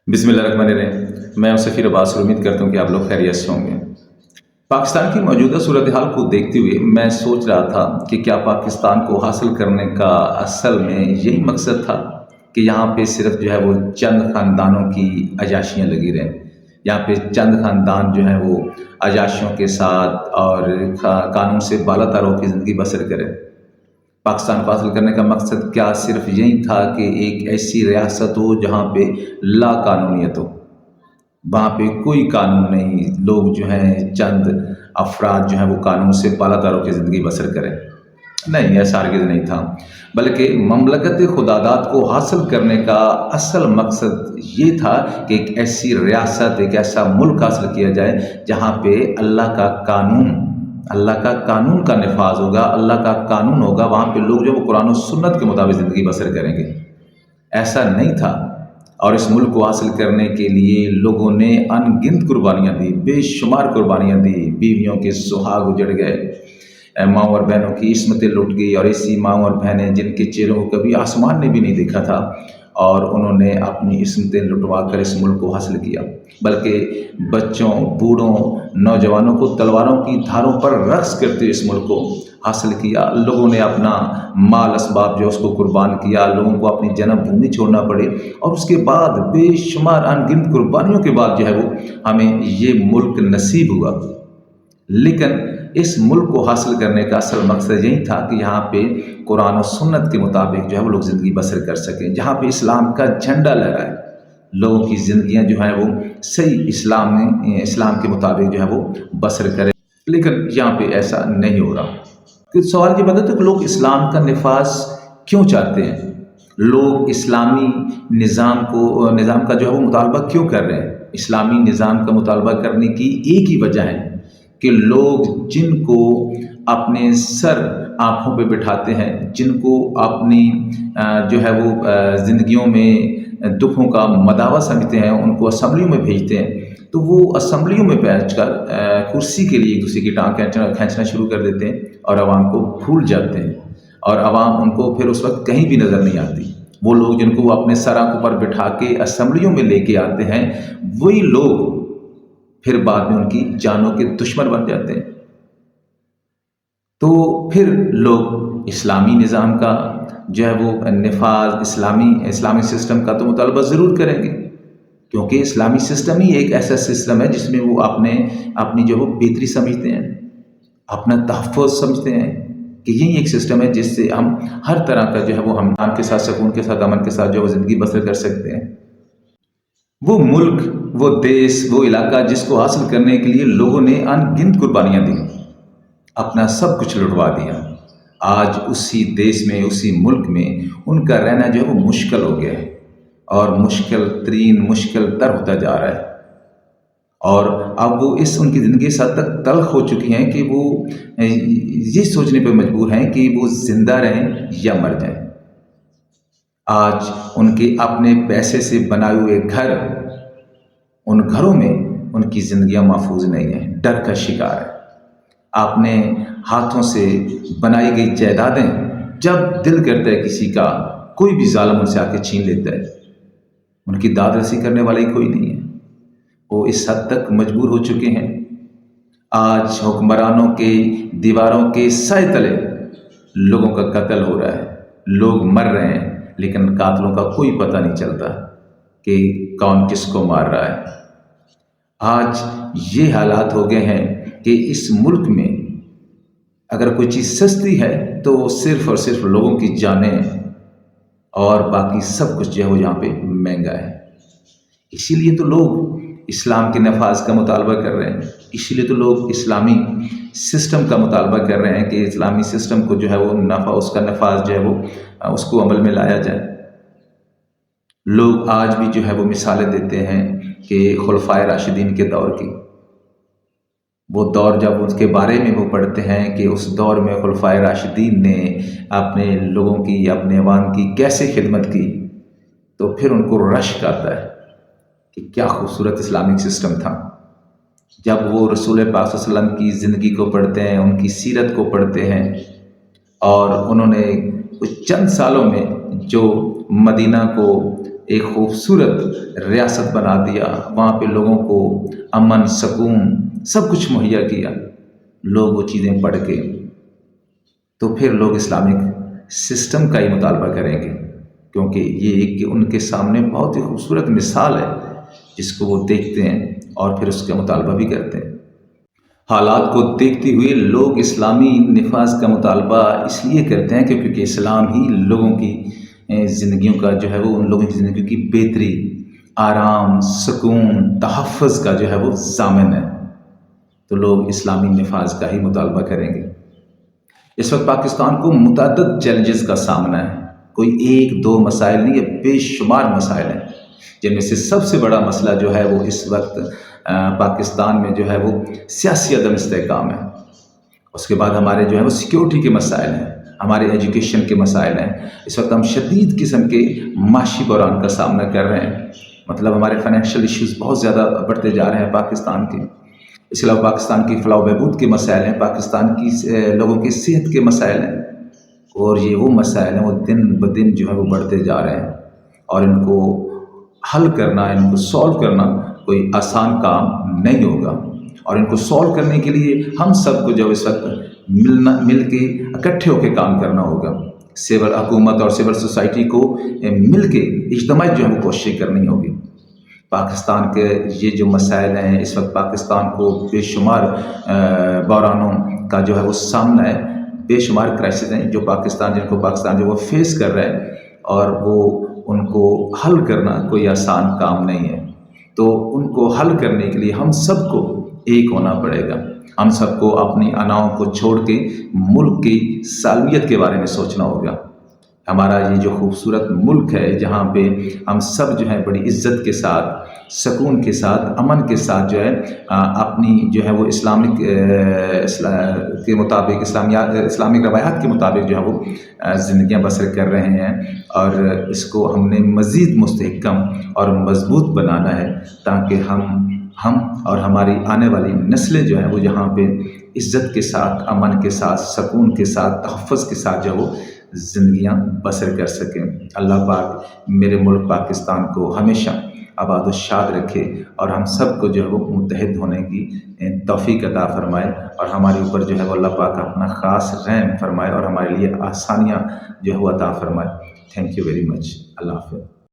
बिस्मिल्लाहिर्रहमानिर्रहीम। मैं सफ़ीर अब्बास और उम्मीद करता हूँ कि आप लोग खैरियत से होंगे। पाकिस्तान की मौजूदा सूरत हाल को देखते हुए मैं सोच रहा था कि क्या पाकिस्तान को हासिल करने का असल में यही मकसद था कि यहाँ पे सिर्फ जो है वो चंद ख़ानदानों की अयाशियाँ लगी रहें। यहाँ पे चंद ख़ानदान जो है वो अयाशियों के साथ और कानून से बालातर होकर ज़िंदगी बसर करें। पाकिस्तान को हासिल करने का मकसद क्या सिर्फ यही था कि एक ऐसी रियासत हो जहाँ पे ला कानूनियत हो, वहाँ पे कोई कानून नहीं, लोग जो हैं चंद अफराद जो हैं वो कानून से बालातर होकर ज़िंदगी बसर करें। नहीं, ऐसा हरगिज़ नहीं था, बल्कि ममलकत खुदादाद को हासिल करने का असल मकसद ये था कि एक ऐसी रियासत, एक ऐसा मुल्क हासिल किया जाए जहाँ पे अल्लाह का कानून का नफाज होगा, अल्लाह का कानून होगा। वहाँ पे लोग जो वो कुरान और सुन्नत के मुताबिक ज़िंदगी बसर करेंगे। ऐसा नहीं था, और इस मुल्क को हासिल करने के लिए लोगों ने अनगिनत कुर्बानियाँ दी, बेशुमार कुर्बानियाँ दी। बीवियों के सुहाग उजड़ गए, माँ और बहनों की इस्मतें लुट गई, और ऐसी माँ और बहनें जिनके चेहरों को कभी आसमान ने भी नहीं देखा था, और उन्होंने अपनी इस्मतें लुटवा कर इस मुल्क को हासिल किया। बल्कि बच्चों, बूढ़ों, नौजवानों को तलवारों की धारों पर रक्स करते हुए इस मुल्क को हासिल किया। लोगों ने अपना माल असबाब जो उसको कुर्बान किया, लोगों को अपनी जन्मभूमि छोड़ना पड़े, और उसके बाद बेशुमार अनगिनत कुर्बानियों के बाद जो है वो हमें ये मुल्क नसीब हुआ। लेकिन इस मुल्क को हासिल करने का असल मकसद यही था कि यहाँ पे कुरान और सुन्नत के मुताबिक जो है वो लोग ज़िंदगी बसर कर सकें, जहाँ पे इस्लाम का झंडा लहराए, लोगों की ज़िंदगियाँ जो हैं वो सही इस्लाम के मुताबिक जो है वो बसर करें। लेकिन यहाँ पे ऐसा नहीं हो रहा। तो सवाल ये बनता है कि लोग इस्लाम का नफाज क्यों चाहते हैं, लोग इस्लामी निज़ाम का जो है वो मुतालबा क्यों कर रहे हैं। इस्लामी निज़ाम का मुतालबा करने की एक ही वजह है कि लोग जिनको अपने सर आँखों पे बिठाते हैं, जिनको अपनी जो है वो ज़िंदगियों में दुखों का मदावा समझते हैं, उनको असम्बलियों में भेजते हैं, तो वो असम्बलियों में बैठकर कुर्सी के लिए एक दूसरे की टांग खींचना शुरू कर देते हैं, और आवाम को भूल जाते हैं, और आवाम उनको फिर उस वक्त कहीं भी नज़र नहीं आती। वो लोग जिनको वो अपने सर आँखों पर बिठा के असम्बलियों में लेके आते हैं, वही लोग फिर बाद में उनकी जानों के दुश्मन बन जाते हैं। तो फिर लोग इस्लामी निज़ाम का जो है वो नफाज, इस्लामी सिस्टम का तो मुतालबा ज़रूर करेंगे, क्योंकि इस्लामी सिस्टम ही एक ऐसा सिस्टम है जिसमें वो अपनी जो वो बेहतरी समझते हैं, अपना तहफ़्फ़ुज़ समझते हैं कि यही एक सिस्टम है जिससे हम हर तरह का जो है वो हम के साथ, सुकून के साथ, अमन के साथ जो है ज़िंदगी बसर कर सकते हैं। वो मुल्क, वो देश, वो इलाका जिसको हासिल करने के लिए लोगों ने अनगिनत कुर्बानियाँ दी, अपना सब कुछ लुटवा दिया, आज उसी देश में, उसी मुल्क में उनका रहना जो है वो मुश्किल हो गया है, और मुश्किल तर होता जा रहा है। और अब वो उनकी ज़िंदगी इस हद तक तल्ख हो चुकी हैं कि वो ये सोचने पर मजबूर हैं कि वो ज़िंदा रहें या मर जाएं। आज उनके अपने पैसे से बनाए हुए घर, उन घरों में उनकी ज़िंदगियां महफूज नहीं हैं, डर का शिकार है। आपने हाथों से बनाई गई जायदादें जब दिल करता है किसी का, कोई भी जालिम उनसे आके छीन लेता है, उनकी दाद रसी करने वाला ही कोई नहीं है। वो इस हद तक मजबूर हो चुके हैं। आज हुक्मरानों के दीवारों के साए तले लोगों का कत्ल हो रहा है, लोग मर रहे हैं, लेकिन कातलों का कोई पता नहीं चलता कि कौन किसको मार रहा है। आज ये हालात हो गए हैं कि इस मुल्क में अगर कोई चीज़ सस्ती है तो सिर्फ और सिर्फ लोगों की जानें, और बाकी सब कुछ जो है वो यहाँ पे महंगा है। इसीलिए तो लोग इस्लाम के नफाज का मुतालबा कर रहे हैं, इसीलिए तो लोग इस्लामी सिस्टम का मुतालबा कर रहे हैं कि इस्लामी सिस्टम को जो है वो उसका नफाज जो है वो उसको अमल में लाया जाए। लोग आज भी जो है वो मिसालें देते हैं कि खुलफाए राशिदीन के दौर की, वो दौर जब उसके बारे में वो पढ़ते हैं कि उस दौर में खुलफाए राशिदीन ने अपने लोगों की, अपने अवाम की कैसे खिदमत की, तो फिर उनको रश्क आता है कि क्या खूबसूरत इस्लामिक सिस्टम था। जब वो रसूल पाक सल्लल्लाहु अलैहि वसल्लम की ज़िंदगी को पढ़ते हैं, उनकी सीरत को पढ़ते हैं, और उन्होंने कुछ चंद सालों में जो मदीना को ایک خوبصورت ریاست بنا دیا، وہاں پہ لوگوں کو امن سکون سب کچھ مہیا کیا، لوگ وہ چیزیں پڑھ کے تو پھر لوگ اسلامک سسٹم کا ہی مطالبہ کریں گے، کیونکہ یہ ایک ان کے سامنے بہت ہی خوبصورت مثال ہے جس کو وہ دیکھتے ہیں اور پھر اس کا مطالبہ بھی کرتے ہیں۔ حالات کو دیکھتے ہوئے لوگ اسلامی نفاذ کا مطالبہ اس لیے کرتے ہیں کیونکہ اسلام ہی لوگوں کی زندگیوں کا جو ہے وہ ان لوگوں کی زندگیوں کی بہتری، آرام، سکون، تحفظ کا جو ہے وہ ضامن ہے، تو لوگ اسلامی نفاذ کا ہی مطالبہ کریں گے۔ اس وقت پاکستان کو متعدد چیلنجز کا سامنا ہے، کوئی ایک دو مسائل نہیں، یہ بے شمار مسائل ہیں، جن میں سے سب سے بڑا مسئلہ جو ہے وہ اس وقت پاکستان میں جو ہے وہ سیاسی عدم استحکام ہے۔ اس کے بعد ہمارے جو ہے وہ سیکیورٹی کے مسائل ہیں، ہمارے ایجوکیشن کے مسائل ہیں۔ اس وقت ہم شدید قسم کے معاشی بحران کا سامنا کر رہے ہیں، مطلب ہمارے فائنینشیل ایشوز بہت زیادہ بڑھتے جا رہے ہیں پاکستان کے۔ اس کے علاوہ پاکستان کی فلاح و بہبود کے مسائل ہیں، پاکستان کی لوگوں کی صحت کے مسائل ہیں، اور یہ وہ مسائل ہیں وہ دن بدن جو ہے وہ بڑھتے جا رہے ہیں، اور ان کو حل کرنا، ان کو سولو کرنا کوئی آسان کام نہیں ہوگا، اور ان کو سولو کرنے کے لیے ہم سب کو جو اس وقت مل کے اکٹھے ہو کے کام کرنا ہوگا۔ سول حکومت اور سول سوسائٹی کو مل کے اجتماعی جو ہے وہ کوششیں کرنی ہوگی۔ پاکستان کے یہ جو مسائل ہیں، اس وقت پاکستان کو بے شمار بحرانوں کا جو ہے وہ سامنا ہے، بے شمار کرائسس ہیں جن کو پاکستان جو وہ فیس کر رہا ہے، اور وہ ان کو حل کرنا کوئی آسان کام نہیں ہے۔ تو ان کو حل کرنے کے لیے ہم سب کو ایک ہونا پڑے گا، ہم سب کو اپنی اناؤں کو چھوڑ کے ملک کی سالمیت کے بارے میں سوچنا ہوگا۔ ہمارا یہ جو خوبصورت ملک ہے جہاں پہ ہم سب جو ہے بڑی عزت کے ساتھ، سکون کے ساتھ، امن کے ساتھ جو ہے اپنی جو ہے وہ اسلامک کے مطابق اسلامک روایات کے مطابق جو ہے وہ زندگیاں بسر کر رہے ہیں، اور اس کو ہم نے مزید مستحکم اور مضبوط بنانا ہے تاکہ ہم اور ہماری آنے والی نسلیں جو ہیں وہ یہاں پہ عزت کے ساتھ، امن کے ساتھ، سکون کے ساتھ، تحفظ کے ساتھ جو وہ زندگیاں بسر کر سکیں۔ اللہ پاک میرے ملک پاکستان کو ہمیشہ آباد و شاد رکھے، اور ہم سب کو جو ہے وہ متحد ہونے کی توفیق عطا فرمائے، اور ہمارے اوپر جو ہے وہ اللہ پاک اپنا خاص رحم فرمائے اور ہمارے لیے آسانیاں جو ہے وہ عطا فرمائے۔ Thank you very much. اللہ حافظ۔